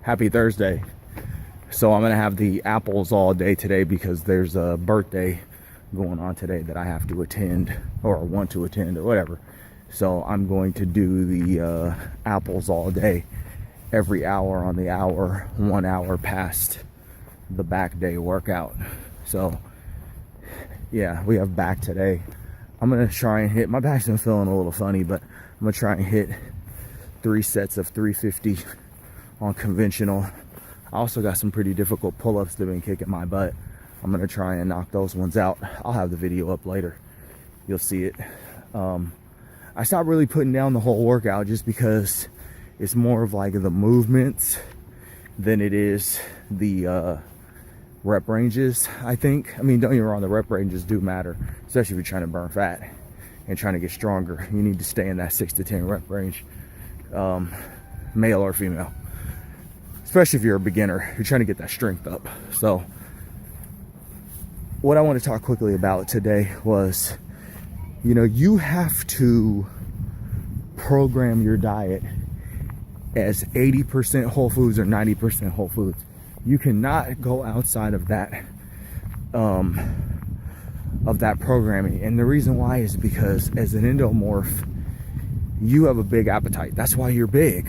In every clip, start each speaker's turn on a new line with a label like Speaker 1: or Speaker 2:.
Speaker 1: Happy Thursday. So I'm gonna have the apples all day today because there's a birthday going on today that I have to attend, or want to attend, or whatever. So I'm going to do the apples all day, every hour on the hour, 1 hour past the back day workout. So yeah, we have back today. I'm gonna try and hit, my back's been feeling a little funny, but I'm gonna try and hit 3 sets of 350 on conventional. I also got some pretty difficult pull-ups that have been kicking my butt. I'm gonna try and knock those ones out. I'll have the video up later, you'll see it. I stopped really putting down the whole workout just because it's more of like the movements than it is the rep ranges, I think. I mean, don't get me wrong, the rep ranges do matter, especially if you're trying to burn fat and trying to get stronger. You need to stay in that 6 to 10 rep range, male or female, especially if you're a beginner, you're trying to get that strength up. So what I want to talk quickly about today was, you know, you have to program your diet as 80% whole foods or 90% whole foods. You cannot go outside of that programming. And the reason why is because as an endomorph, you have a big appetite. That's why you're big,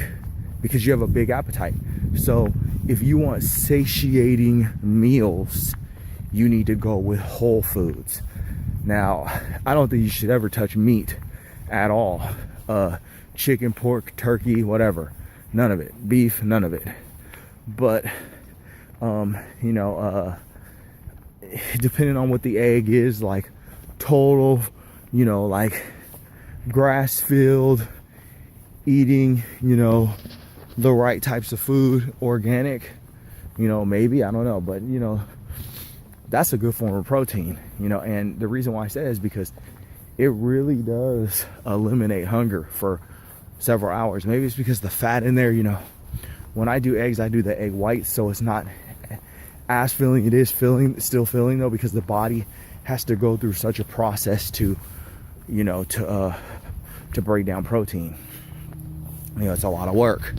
Speaker 1: because you have a big appetite. So if you want satiating meals, you need to go with whole foods. Now, I don't think you should ever touch meat at all. Chicken, pork, turkey, whatever. None of it. Beef, none of it. But you know, depending on what the egg is, like total, you know, like grass-filled, eating, you know, the right types of food, organic, you know, maybe, I don't know, but you know, that's a good form of protein, you know. And the reason why I say that is because it really does eliminate hunger for several hours. Maybe it's because the fat in there, you know, when I do eggs, I do the egg white, so it's not as filling. It is filling, still filling though, because the body has to go through such a process to, you know, to break down protein. You know, it's a lot of work.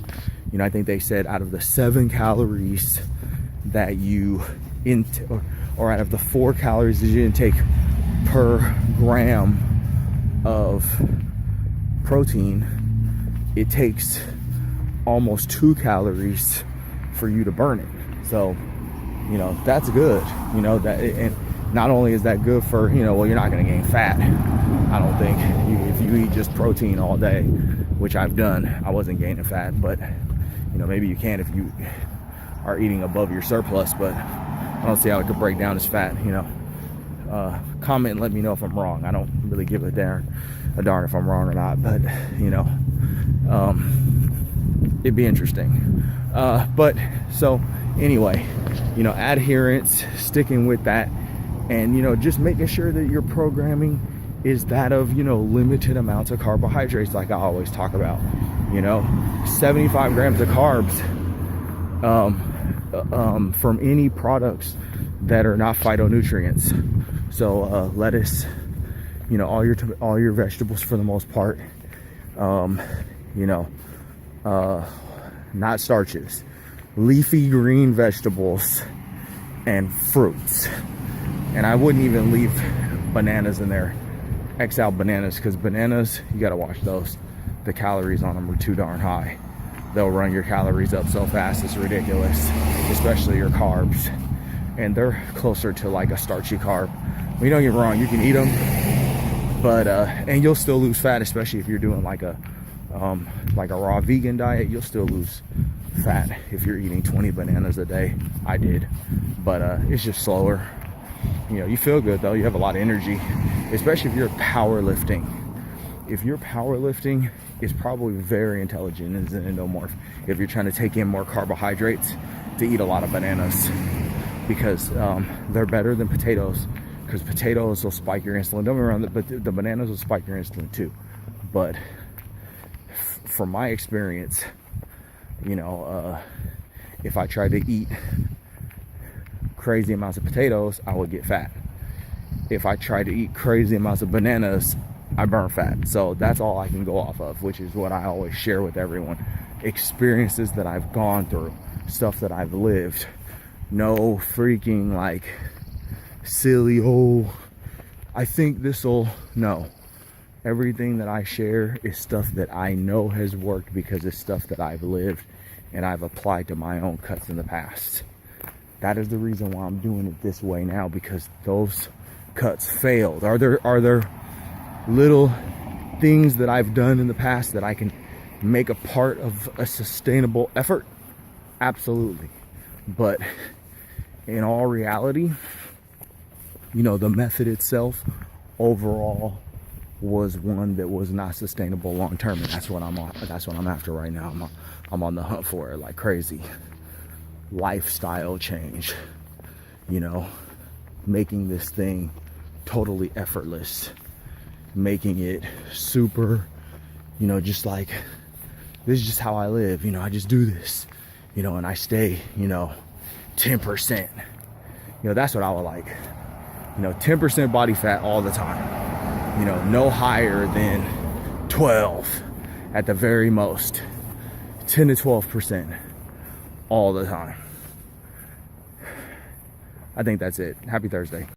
Speaker 1: You know, I think they said out of the 7 calories that you or out of the 4 calories that you intake per gram of protein, it takes almost 2 calories for you to burn it. So, you know, that's good. You know, that, and not only is that good for, you know, well, you're not going to gain fat, I don't think, if you eat just protein all day, which I've done. I wasn't gaining fat, but you know, maybe you can if you are eating above your surplus, but I don't see how it could break down as fat, you know. Comment and let me know if I'm wrong. I don't really give a darn if I'm wrong or not, but you know, it'd be interesting. But so anyway, you know, adherence, sticking with that, and you know, just making sure that your programming is that of, you know, limited amounts of carbohydrates, like I always talk about. You know, 75 grams of carbs from any products that are not phytonutrients. So lettuce, you know, all your vegetables for the most part, you know, not starches, leafy green vegetables and fruits. And I wouldn't even leave bananas in there. X out bananas, because bananas, you got to watch those. The calories on them are too darn high. They'll run your calories up so fast, it's ridiculous, especially your carbs. And they're closer to like a starchy carb. I mean, don't get me wrong, you can eat them, but and you'll still lose fat, especially if you're doing like a raw vegan diet. You'll still lose fat if you're eating 20 bananas a day. I did, but it's just slower. You know, you feel good though. You have a lot of energy, especially if you're powerlifting. If you're powerlifting, it's probably very intelligent as an endomorph if you're trying to take in more carbohydrates to eat a lot of bananas, because they're better than potatoes, because potatoes will spike your insulin. Don't get me wrong, but the bananas will spike your insulin too. But from my experience, you know, if I tried to eat crazy amounts of potatoes, I would get fat. If I try to eat crazy amounts of bananas, I burn fat. So that's all I can go off of, which is what I always share with everyone. Experiences that I've gone through. stuff that I've lived. No freaking like silly, oh, I think this'll, no. Everything that I share is stuff that I know has worked because it's stuff that I've lived and I've applied to my own cuts in the past. That is the reason why I'm doing it this way now, because those cuts failed. Are there little things that I've done in the past that I can make a part of a sustainable effort? Absolutely. But in all reality, you know, the method itself overall was one that was not sustainable long term, and that's what I'm after right now. I'm on the hunt for it like crazy. Lifestyle change, you know, making this thing totally effortless, making it super, you know, just like, this is just how I live, you know, I just do this, you know, and I stay, you know, 10%, you know, that's what I would like, you know, 10% body fat all the time. You know, no higher than 12 at the very most. 10 to 12% all the time. I think that's it. Happy Thursday.